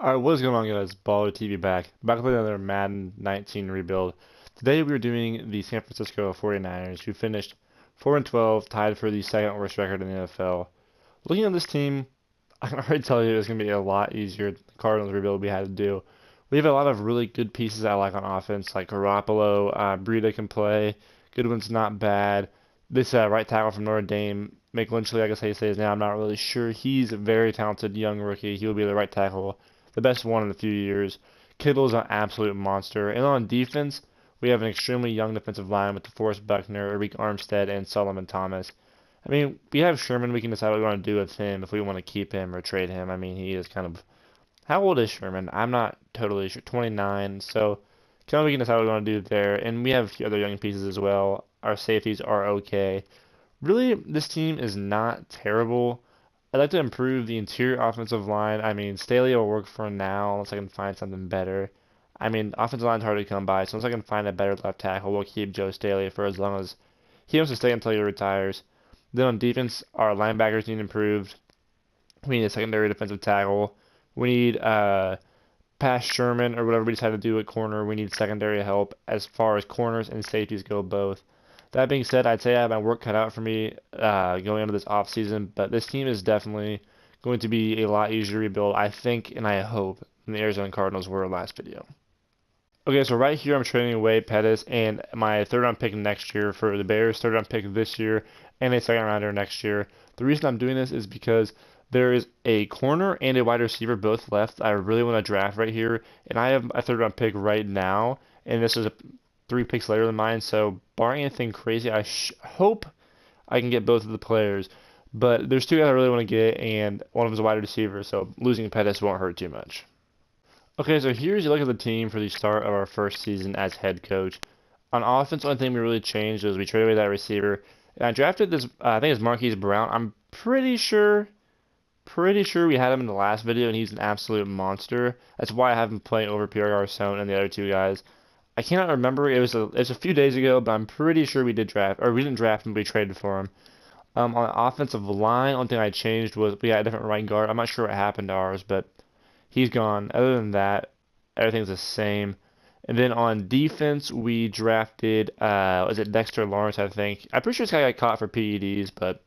Alright, what is going on, guys? Baller TV back. Back with another Madden 19 rebuild. Today we are doing the San Francisco 49ers, who finished 4 and 12, tied for the second worst record in the NFL. Looking at this team, I can already tell you it's going to be a lot easier than the Cardinals rebuild we had to do. We have a lot of really good pieces I like on offense, like Garoppolo, Breida can play, Goodwin's not bad. This right tackle from Notre Dame, McGlinchey, I guess how you say his name, I'm not really sure. He's a very talented young rookie. He will be the right tackle, the best one in a few years. Kittle's an absolute monster. And on defense, we have an extremely young defensive line with DeForest Buckner, Arik Armstead, and Solomon Thomas. I mean, we have Sherman. We can decide what we want to do with him, if we want to keep him or trade him. I mean, he is kind of. How old is Sherman? I'm not totally sure. 29. So, kind of we can decide what we want to do there. And we have other young pieces as well. Our safeties are okay. Really, this team is not terrible. I'd like to improve the interior offensive line. I mean, Staley will work for now unless I can find something better. I mean, offensive line's hard to come by, so unless I can find a better left tackle, we'll keep Joe Staley for as long as he wants to stay until he retires. Then on defense, our linebackers need improved. We need a secondary defensive tackle. We need past Sherman or whatever we decide to do at corner. We need secondary help as far as corners and safeties go both. That being said, I'd say I have my work cut out for me going into this offseason, but this team is definitely going to be a lot easier to rebuild, I think, and I hope, than the Arizona Cardinals were last video. Okay, so right here I'm trading away Pettis and my third round pick next year for the Bears, third round pick this year, and a second rounder next year. The reason I'm doing this is because there is a corner and a wide receiver both left. I really want to draft right here, and I have a third round pick right now, and this is three picks later than mine. So barring anything crazy, I hope I can get both of the players. But there's two guys I really want to get, and one of them is a wide receiver, so losing Pettis won't hurt too much. Okay, so here's a look at the team for the start of our first season as head coach. On offense, the only thing we really changed was we traded away that receiver. And I drafted this, I think it's Marquise Brown. I'm pretty sure we had him in the last video, and he's an absolute monster. That's why I have him playing over Pierre Garçon and the other two guys. I cannot remember. It was a few days ago, but I'm pretty sure we did draft, or we didn't draft him, but we traded for him. On the offensive line, only thing I changed was we had a different right guard. I'm not sure what happened to ours, but he's gone. Other than that, everything's the same. And then on defense, we drafted, was it Dexter Lawrence, I think. I'm pretty sure this guy got caught for PEDs, but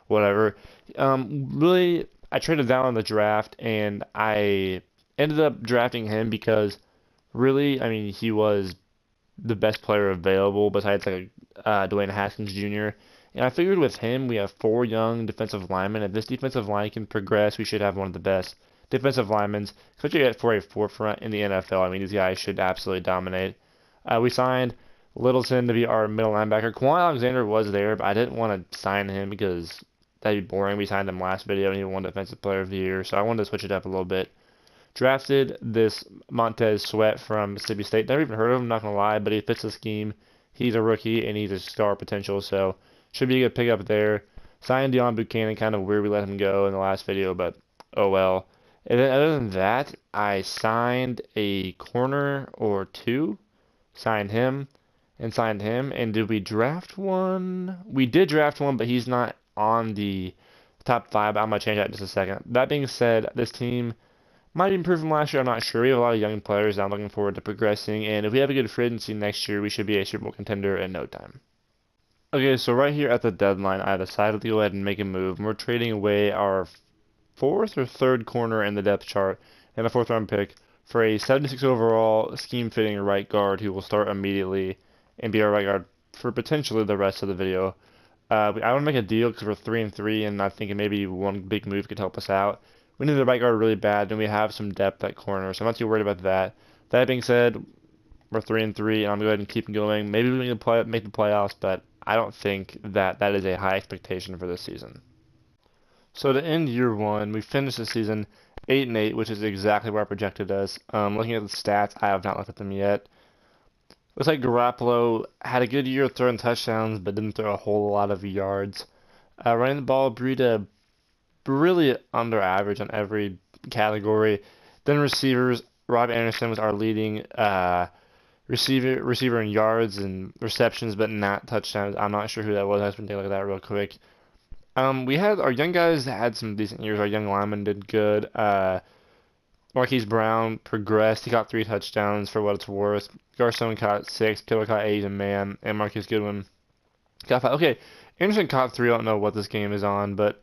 whatever. Really, I traded down on the draft, and I ended up drafting him because, really, I mean, he was the best player available besides like Dwayne Haskins Jr. And I figured with him, we have four young defensive linemen. If this defensive line can progress, we should have one of the best defensive linemen, especially for a forefront in the NFL. I mean, these guys should absolutely dominate. We signed Littleton to be our middle linebacker. Quan Alexander was there, but I didn't want to sign him because that'd be boring. We signed him last video, and he won Defensive Player of the Year, so I wanted to switch it up a little bit. Drafted this Montez Sweat from Mississippi State. Never even heard of him, not gonna lie, but he fits the scheme. He's a rookie and he's a star potential, so should be a good pickup there. Signed Deon Buchanan, kind of weird we let him go in the last video, but oh well. And then other than that, I signed a corner or two, signed him, and signed him. And did we draft one? We did draft one, but he's not on the top five. I'm gonna change that in just a second. That being said, this team might improve from last year, I'm not sure. We have a lot of young players that I'm looking forward to progressing, and if we have a good free agency next year, we should be a Super Bowl contender in no time. Okay, so right here at the deadline, I decided to go ahead and make a move. We're trading away our fourth or third corner in the depth chart and a fourth round pick for a 76 overall scheme fitting right guard who will start immediately and be our right guard for potentially the rest of the video. I want to make a deal because we're 3 and 3, and I think maybe one big move could help us out. We need the right guard really bad, and we have some depth at corner, so I'm not too worried about that. That being said, we're 3 and 3, and I'm going to go ahead and keep going. Maybe we can make the playoffs, but I don't think that that is a high expectation for this season. So to end year one, we finished the season 8 and 8, which is exactly where I projected us. Looking at the stats, I have not looked at them yet. Looks like Garoppolo had a good year throwing touchdowns, but didn't throw a whole lot of yards. Running the ball, Breida really under average on every category. Then receivers, Rob Anderson was our leading receiver in yards and receptions, but not touchdowns. I'm not sure who that was. I just been taking a look at that real quick. We had our young guys had some decent years. Our young linemen did good. Marquise Brown progressed. He caught 3 touchdowns for what it's worth. Garcon caught 6. Kittle caught 8, and man, and Marcus Goodwin got 5. Okay, Anderson caught 3. I don't know what this game is on, but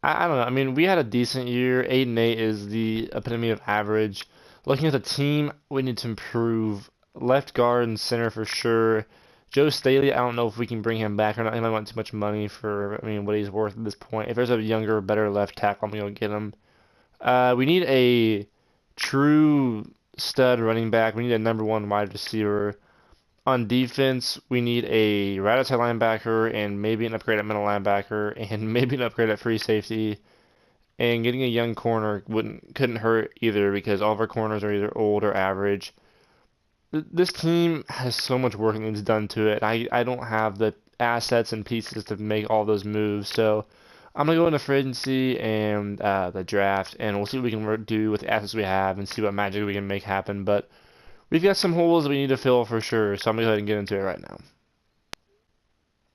I don't know. I mean, we had a decent year. 8-8 is the epitome of average. Looking at the team, we need to improve left guard and center for sure. Joe Staley, I don't know if we can bring him back or not. He might want too much money for, I mean, what he's worth at this point. If there's a younger, better left tackle, I'm gonna go get him. We need a true stud running back. We need a #1 wide receiver. On defense, we need a right outside linebacker and maybe an upgrade at middle linebacker and maybe an upgrade at free safety. And getting a young corner couldn't hurt either because all of our corners are either old or average. This team has so much work that needs done to it. I don't have the assets and pieces to make all those moves, so I'm gonna go into free agency and the draft, and we'll see what we can do with the assets we have and see what magic we can make happen. But we've got some holes that we need to fill for sure, so I'm gonna go ahead and get into it right now.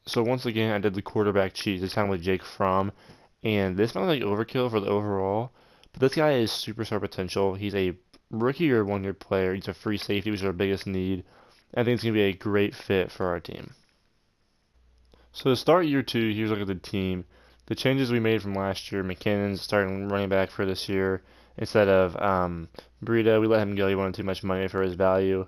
So once again, I did the quarterback cheese. It's kind of with Jake Fromm, and this might be like overkill for the overall, but this guy is superstar potential. He's a rookie or 1-year player. He's a free safety, which is our biggest need. I think it's gonna be a great fit for our team. So to start year 2, here's a look at the team. The changes we made from last year, McKinnon's starting running back for this year. Instead of Burrito, we let him go. He wanted too much money for his value.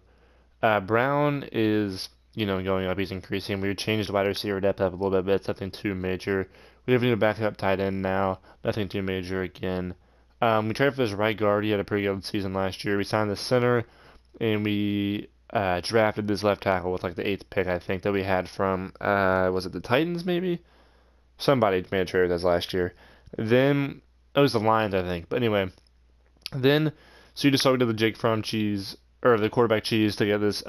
Brown is, going up. He's increasing. We changed the wide receiver depth up a little bit, but it's nothing too major. We have a new backup tight end now. Nothing too major again. We traded for this right guard. He had a pretty good season last year. We signed the center, and we drafted this left tackle with like the 8th pick, I think, that we had from, was it the Titans maybe? Somebody made a trade with us last year. Then, it was the Lions, I think. But anyway, then, so you just saw we did the Jake Fromm cheese, or the quarterback cheese to get this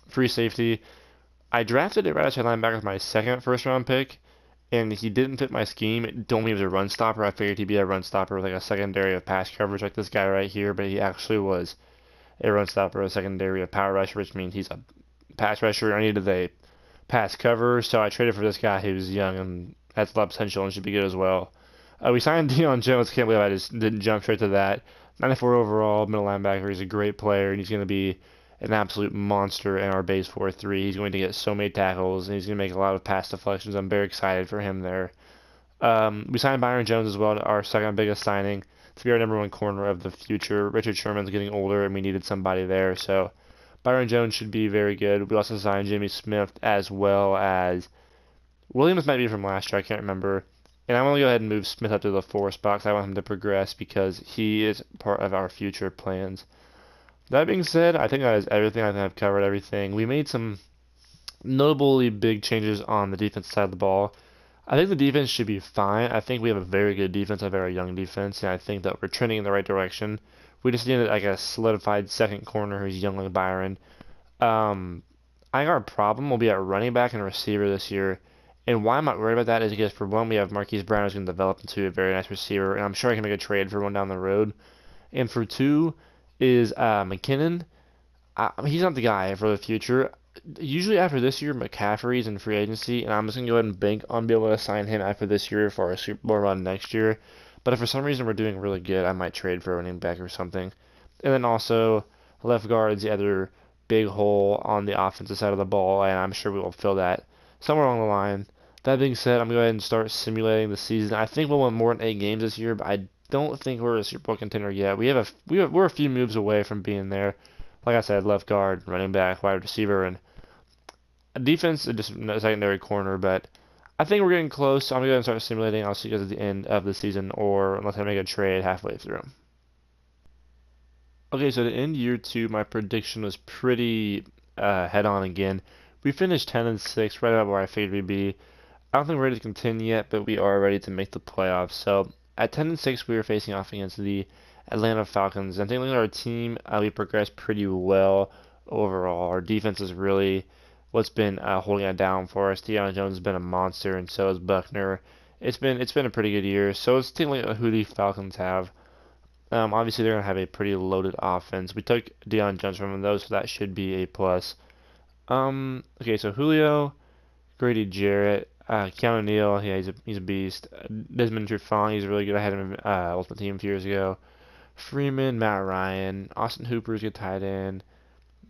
free safety. I drafted a right outside linebacker with my second first round pick, and he didn't fit my scheme. It told me he was a run stopper. I figured he'd be a run stopper with like a secondary of pass coverage like this guy right here, but he actually was a run stopper, a secondary of power rusher, which means he's a pass rusher. I needed a pass cover, so I traded for this guy who's young and has a lot of potential and should be good as well. We signed Deion Jones. Can't believe I just didn't jump straight to that. 94 overall, middle linebacker. He's a great player, and he's going to be an absolute monster in our base 4-3. He's going to get so many tackles, and he's going to make a lot of pass deflections. I'm very excited for him there. We signed Byron Jones as well, our second biggest signing, to be our #1 corner of the future. Richard Sherman's getting older, and we needed somebody there, so Byron Jones should be very good. We also signed Jimmy Smith as well as Williams might be from last year. I can't remember. And I'm going to go ahead and move Smith up to the 4 spot because I want him to progress because he is part of our future plans. That being said, I think that is everything. I think I've covered everything. We made some notably big changes on the defense side of the ball. I think the defense should be fine. I think we have a very good defense, a very young defense, and I think that we're trending in the right direction. We just needed like a solidified second corner who's young like Byron. I think our problem will be at running back and receiver this year. And why I'm not worried about that is because for one, we have Marquise Brown who's going to develop into a very nice receiver, and I'm sure I can make a trade for one down the road. And for two is McKinnon. He's not the guy for the future. Usually after this year, McCaffrey's in free agency, and I'm just going to go ahead and bank on being able to sign him after this year for our Super Bowl run next year. But if for some reason we're doing really good, I might trade for a running back or something. And then also, left guard is the other big hole on the offensive side of the ball, and I'm sure we will fill that somewhere along the line. That being said, I'm going to go ahead and start simulating the season. I think we'll win more than 8 games this year, but I don't think we're a Super Bowl contender yet. We're a few moves away from being there. Like I said, left guard, running back, wide receiver, and defense, just a secondary corner. But I think we're getting close. So I'm going to go ahead and start simulating. I'll see you guys at the end of the season, or unless I make a trade halfway through. Okay, so to end year 2, my prediction was pretty head on again. We finished 10-6, right about where I figured we'd be. I don't think we're ready to contend yet, but we are ready to make the playoffs. So at 10-6, we were facing off against the Atlanta Falcons. And I think looking at our team, we progressed pretty well overall. Our defense is really what's been holding it down for us. Deion Jones has been a monster, and so is Buckner. It's been a pretty good year. So it's taking a look at who the Falcons have. Obviously, they're going to have a pretty loaded offense. We took Deion Jones from those, so that should be a plus. Okay, so Julio, Grady Jarrett, Keanu Neal, yeah, he's a beast. Desmond Trufant, he's really good. I had him in Ultimate Team a few years ago. Freeman, Matt Ryan, Austin Hooper's good tight end.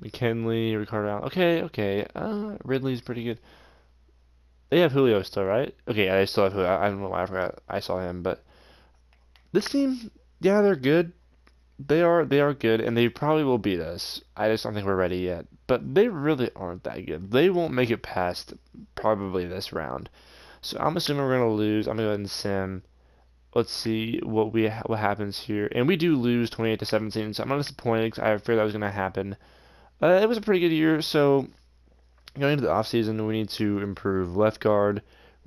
McKinley, Ricardo Allen. Okay, okay. Ridley's pretty good. They have Julio still, right? Okay, yeah, they still have Julio. I don't know why I forgot I saw him, but this team, yeah, they're good. They are good, and they probably will beat us. I just don't think we're ready yet. But they really aren't that good. They won't make it past probably this round. So I'm assuming we're gonna lose. I'm gonna go ahead and sim. Let's see what happens here. And we do lose 28 to 17, so I'm not disappointed because I feared that was gonna happen. It was a pretty good year, so going into the offseason, we need to improve left guard.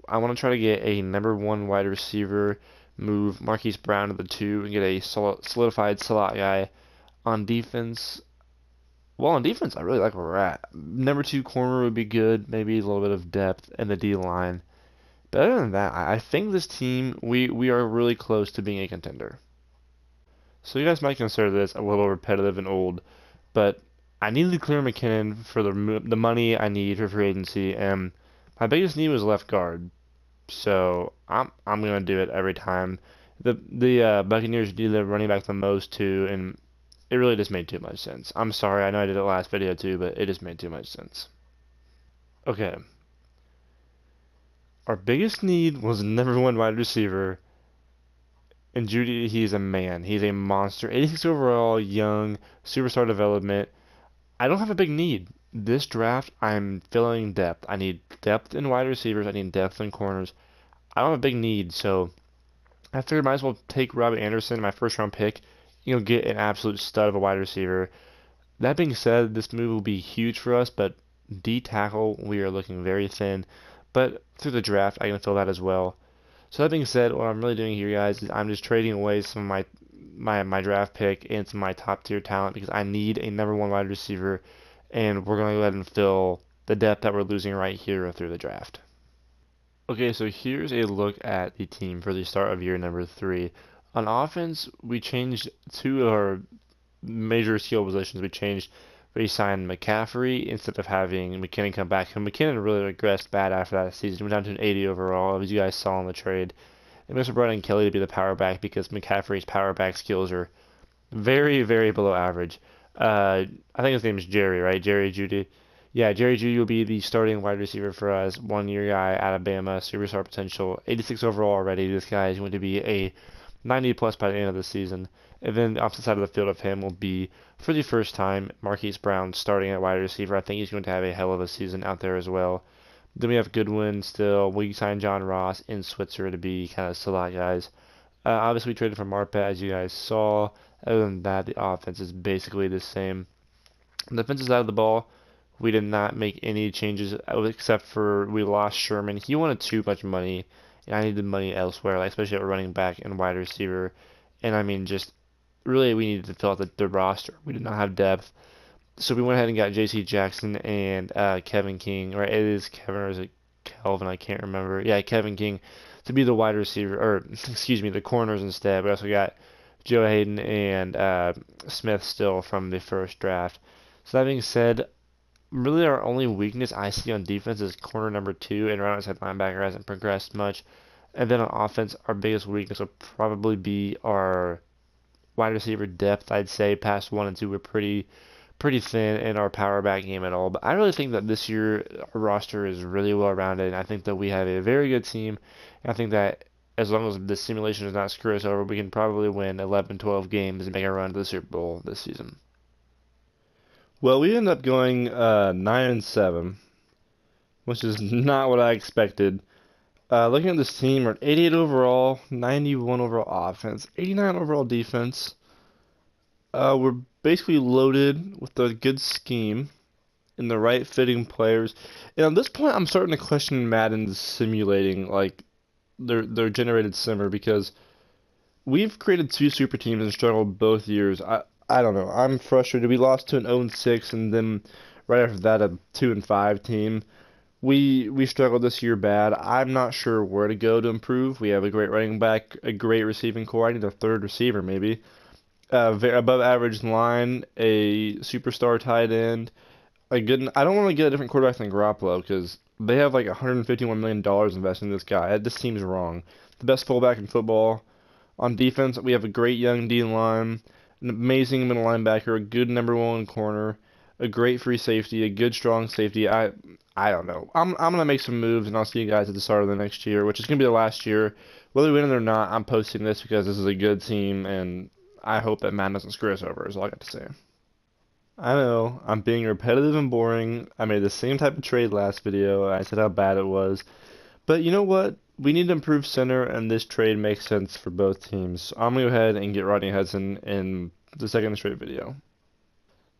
I want to try to get a number one wide receiver, move Marquise Brown to the two, and get a solidified slot guy on defense. Well, on defense, I really like where we're at. Number two corner would be good, maybe a little bit of depth in the D line. But other than that, I think this team, we are really close to being a contender. So you guys might consider this a little repetitive and old, but I needed to clear McKinnon for the money I need for free agency, and my biggest need was left guard. So I'm gonna do it every time. The Buccaneers need the running back the most too, and it really just made too much sense. I'm sorry, I know I did it last video too, but it just made too much sense. Okay, our biggest need was number one wide receiver, and Judy, he's a man. He's a monster. 86 overall, young, superstar development. I don't have a big need. This draft, I'm filling depth. I need depth in wide receivers. I need depth in corners. I don't have a big need, so I figured I might as well take Robbie Anderson, my first round pick, get an absolute stud of a wide receiver. That being said, this move will be huge for us, but D tackle, we are looking very thin. But through the draft, I can fill that as well. So that being said, what I'm really doing here, guys, is I'm just trading away some of my draft pick and some of my top tier talent because I need a number one wide receiver, and we're gonna go ahead and fill the depth that we're losing right here through the draft. Okay, so here's a look at the team for the start of year number 3. On offense, we changed two of our major skill positions. We signed McCaffrey instead of having McKinnon come back. And McKinnon really regressed bad after that season. He went down to an 80 overall, as you guys saw in the trade. And Mr. Brandon Kelly to be the power back because McCaffrey's power back skills are very, very below average. I think his name is Jerry, right? Jerry Jeudy. Yeah, Jerry Jeudy will be the starting wide receiver for us. 1 year guy, Alabama, superstar potential. 86 overall already. This guy is going to be a 90 plus by the end of the season. And then the opposite side of the field of him will be, for the first time, Marquise Brown starting at wide receiver. I think he's going to have a hell of a season out there as well. Then we have Goodwin still. We signed John Ross in Switzer to be kind of slot guys. Obviously, we traded for Marpet, as you guys saw. Other than that, the offense is basically the same. On the defensive side of the ball, we did not make any changes except for we lost Sherman. He wanted too much money, and I needed money elsewhere, like especially at running back and wide receiver. And I mean, just really, we needed to fill out the roster. We did not have depth. So we went ahead and got J.C. Jackson and Kevin King, right? It is Kevin or is it Kelvin? I can't remember. Yeah, Kevin King to be the wide receiver, or excuse me, the corners instead. We also got Joe Hayden and Smith still from the first draft. So that being said, really our only weakness I see on defense is corner number 2, and right outside linebacker hasn't progressed much. And then on offense, our biggest weakness would probably be our wide receiver depth. I'd say past 1 and 2 we're pretty thin in our power back game at all. But I really think that this year our roster is really well rounded, and I think that we have a very good team. And I think that as long as the simulation does not screw us over, we can probably win 11, 12 games and make a run to the Super Bowl this season. Well, we ended up going 9-7, which is not what I expected. Looking at this team, we're at 88 overall, 91 overall offense, 89 overall defense. We're basically loaded with a good scheme and the right fitting players. And at this point, I'm starting to question Madden's simulating, like their generated simmer, because we've created 2 super teams and struggled both years. I don't know. I'm frustrated. We lost to an 0-6 and then right after that a 2-5 team. We struggled this year bad. I'm not sure where to go to improve. We have a great running back, a great receiving core. I need a third receiver maybe. Above average line, a superstar tight end. I don't want to get a different quarterback than Garoppolo because they have like $151 million invested in this guy. That just seems wrong. The best fullback in football. On defense, we have a great young D line, an amazing middle linebacker, a good number one corner, a great free safety, a good strong safety. I don't know. I'm gonna make some moves, and I'll see you guys at the start of the next year, which is gonna be the last year. Whether we win it or not, I'm posting this because this is a good team, and I hope that Madden doesn't screw us over. Is all I got to say. I know, I'm being repetitive and boring. I made the same type of trade last video. I said how bad it was. But you know what? We need to improve center, and this trade makes sense for both teams. So I'm going to go ahead and get Rodney Hudson in the second straight video.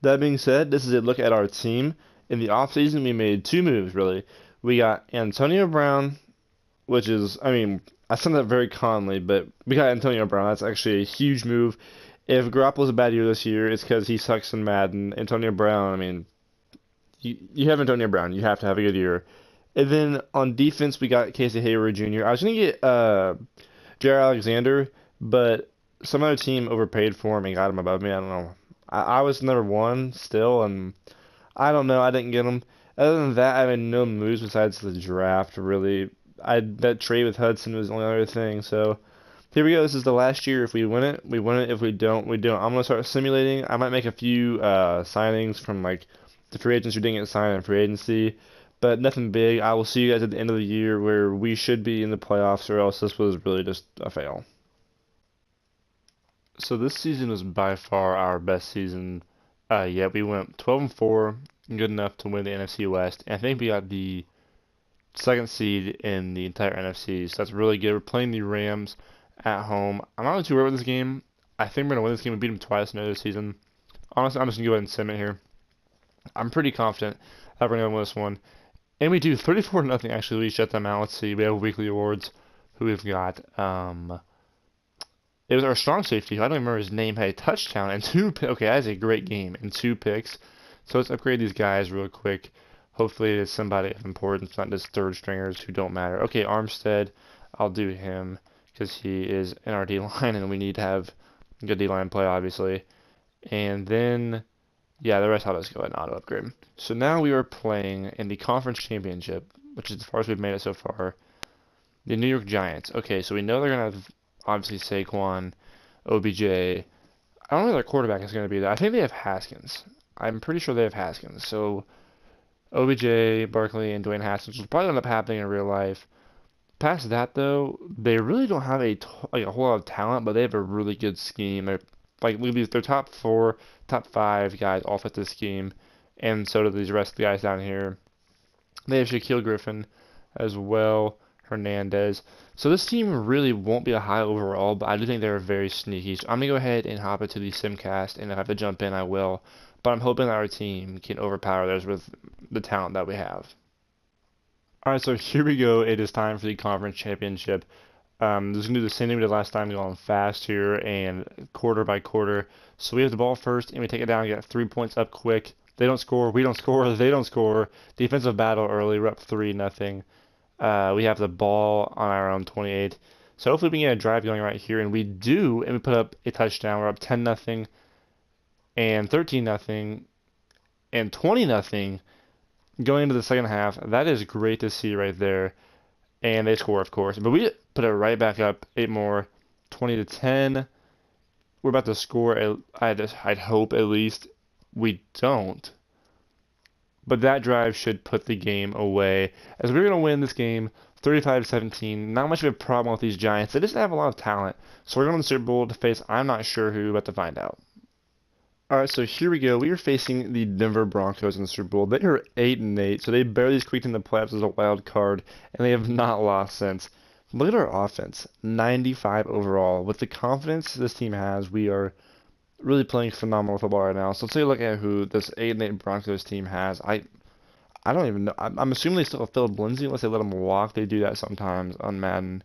That being said, this is a look at our team. In the offseason, we made two moves, really. We got Antonio Brown, which is, I mean, I said that very calmly, but we got Antonio Brown. That's actually a huge move. If Garoppolo's a bad year this year, it's because he sucks in Madden. Antonio Brown, I mean, you have Antonio Brown. You have to have a good year. And then on defense, we got Casey Hayward Jr. I was going to get Jair Alexander, but some other team overpaid for him and got him above me. I don't know. I was number one still, and I don't know. I didn't get him. Other than that, I made no moves besides the draft, really. That trade with Hudson was the only other thing, so... Here we go. This is the last year. If we win it, we win it. If we don't, we don't. I'm gonna start simulating. I might make a few signings from like the free agents who didn't get signed in free agency, but nothing big. I will see you guys at the end of the year where we should be in the playoffs, or else this was really just a fail. So this season was by far our best season yet. We went 12-4, good enough to win the NFC West, and I think we got the second seed in the entire NFC. So that's really good. We're playing the Rams at home. I'm not really too worried with this game. I think we're going to win this game. We beat them twice in the season. Honestly, I'm just going to go ahead and sim it here. I'm pretty confident that we're going to win this one. And we do 34-0. Actually, we shut them out. Let's see. We have weekly awards. Who we've got? It was our strong safety. I don't remember his name. Had a touchdown and okay, that's a great game. And 2 picks. So let's upgrade these guys real quick. Hopefully it's somebody of importance, not just third stringers who don't matter. Okay, Armstead. I'll do him, because he is in our D-line, and we need to have good D-line play, obviously. And then, yeah, the rest I'll just go ahead and auto-upgrade. So now we are playing in the Conference Championship, which is as far as we've made it so far, the New York Giants. Okay, so we know they're going to have, obviously, Saquon, OBJ. I don't know who their quarterback is going to be, though. I think they have Haskins. I'm pretty sure they have Haskins. So OBJ, Barkley, and Dwayne Haskins will probably end up happening in real life. Past that, though, they really don't have a whole lot of talent, but they have a really good scheme. They're like their top 4, top 5 guys all fit this scheme, and so do these rest of the guys down here. They have Shaquille Griffin as well, Hernandez. So this team really won't be a high overall, but I do think they're very sneaky. So I'm gonna go ahead and hop into the Simcast, and if I have to jump in, I will. But I'm hoping that our team can overpower theirs with the talent that we have. Alright, so here we go. It is time for the conference championship. Just going to do the same thing we did last time, going fast here and quarter by quarter. So we have the ball first, and we take it down and get 3 points up quick. They don't score, we don't score, they don't score. Defensive battle early, we're up 3-0. We have the ball on our own 28. So hopefully we can get a drive going right here, and we do, and we put up a touchdown. We're up 10-0, and 13-0, and 20-0. Going into the second half, that is great to see right there. And they score, of course. But we put it right back up, 8 more, 20-10. We're about to score, I'd hope at least. We don't. But that drive should put the game away, as we're going to win this game 35-17. Not much of a problem with these Giants. They just have a lot of talent. So we're going to the Super Bowl to face I'm not sure who, about to find out. Alright, so here we go. We are facing the Denver Broncos in the Super Bowl. They are 8-8, so they barely squeaked in the playoffs as a wild card, and they have not lost since. Look at our offense, 95 overall. With the confidence this team has, we are really playing phenomenal football right now. So let's take a look at who this 8-8 Broncos team has. I don't even know. I'm assuming they still have Philip Lindsay unless they let him walk. They do that sometimes on Madden.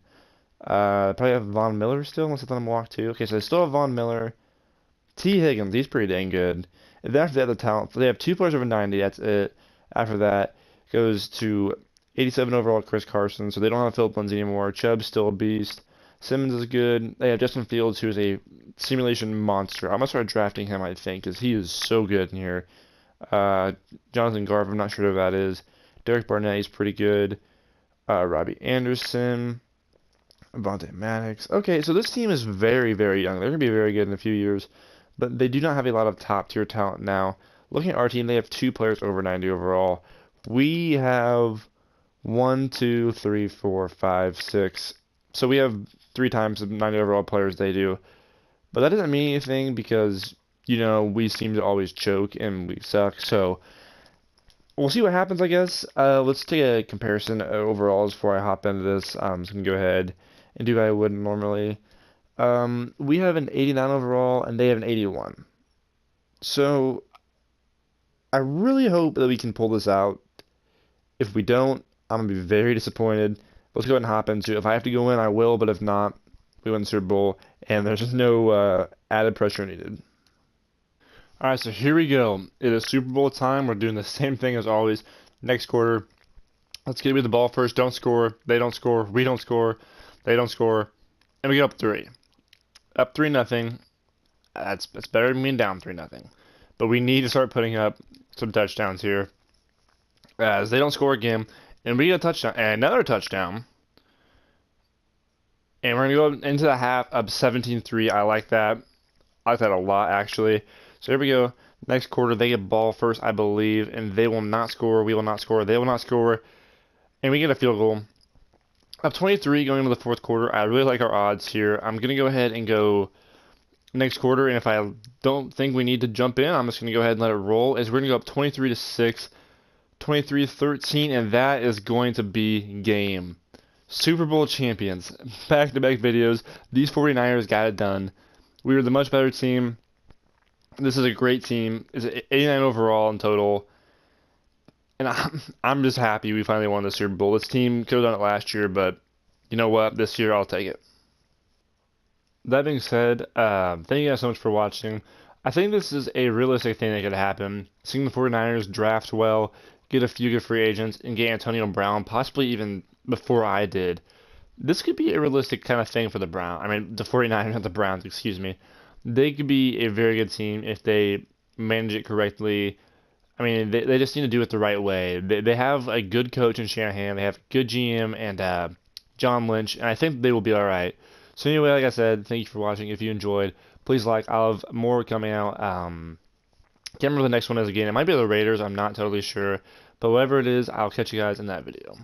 Probably have Von Miller still unless they let him walk too. Okay, so they still have Von Miller. T. Higgins, he's pretty dang good. And then after that, the talent, they have 2 players over 90. That's it. After that, goes to 87 overall, Chris Carson. So they don't have Philip Lindsay anymore. Chubb's still a beast. Simmons is good. They have Justin Fields, who is a simulation monster. I'm gonna start drafting him, I think, because he is so good in here. Jonathan Garv, I'm not sure who that is. Derek Barnett, he's pretty good. Robbie Anderson. Avante Maddox. Okay, so this team is very, very young. They're going to be very good in a few years, but they do not have a lot of top-tier talent now. Looking at our team, they have 2 players over 90 overall. We have 1, 2, 3, 4, 5, 6. So we have 3 times the 90 overall players they do. But that doesn't mean anything because, we seem to always choke and we suck. So we'll see what happens, I guess. Let's take a comparison overalls before I hop into this. So I can go ahead and do what I would normally. We have an 89 overall and they have an 81. So I really hope that we can pull this out. If we don't, I'm gonna be very disappointed. Let's go ahead and hop into it. If I have to go in, I will, but if not, we win the Super Bowl, and there's just no added pressure needed. All right, so here we go. It is Super Bowl time. We're doing the same thing as always. Next quarter, let's get with the ball first. Don't score. They don't score. We don't score. They don't score, and we get up 3. Up 3-0. That's better than being down 3-0. But we need to start putting up some touchdowns here, as they don't score again, and we get a touchdown and another touchdown. And we're going to go into the half up 17-3. I like that. I like that a lot, actually. So here we go. Next quarter, they get ball first, I believe, and they will not score. We will not score. They will not score. And we get a field goal. Up 23 going into the fourth quarter. I really like our odds here. I'm going to go ahead and go next quarter, and if I don't think we need to jump in, I'm just going to go ahead and let it roll. As we're going to go up 23-6, 23-13, and that is going to be game. Super Bowl champions. Back-to-back videos. These 49ers got it done. We were the much better team. This is a great team. It's 89 overall in total. And I'm just happy we finally won the Super Bowl. This team could have done it last year, but you know what? This year I'll take it. That being said, thank you guys so much for watching. I think this is a realistic thing that could happen. Seeing the 49ers draft well, get a few good free agents, and get Antonio Brown, possibly even before I did. This could be a realistic kind of thing for the Browns. I mean, the 49ers, not the Browns, excuse me. They could be a very good team if they manage it correctly. I mean, they just need to do it the right way. They have a good coach in Shanahan. They have a good GM and John Lynch, and I think they will be all right. So anyway, like I said, thank you for watching. If you enjoyed, please like. I'll have more coming out. Can't remember the next one is again. It might be the Raiders. I'm not totally sure. But whatever it is, I'll catch you guys in that video.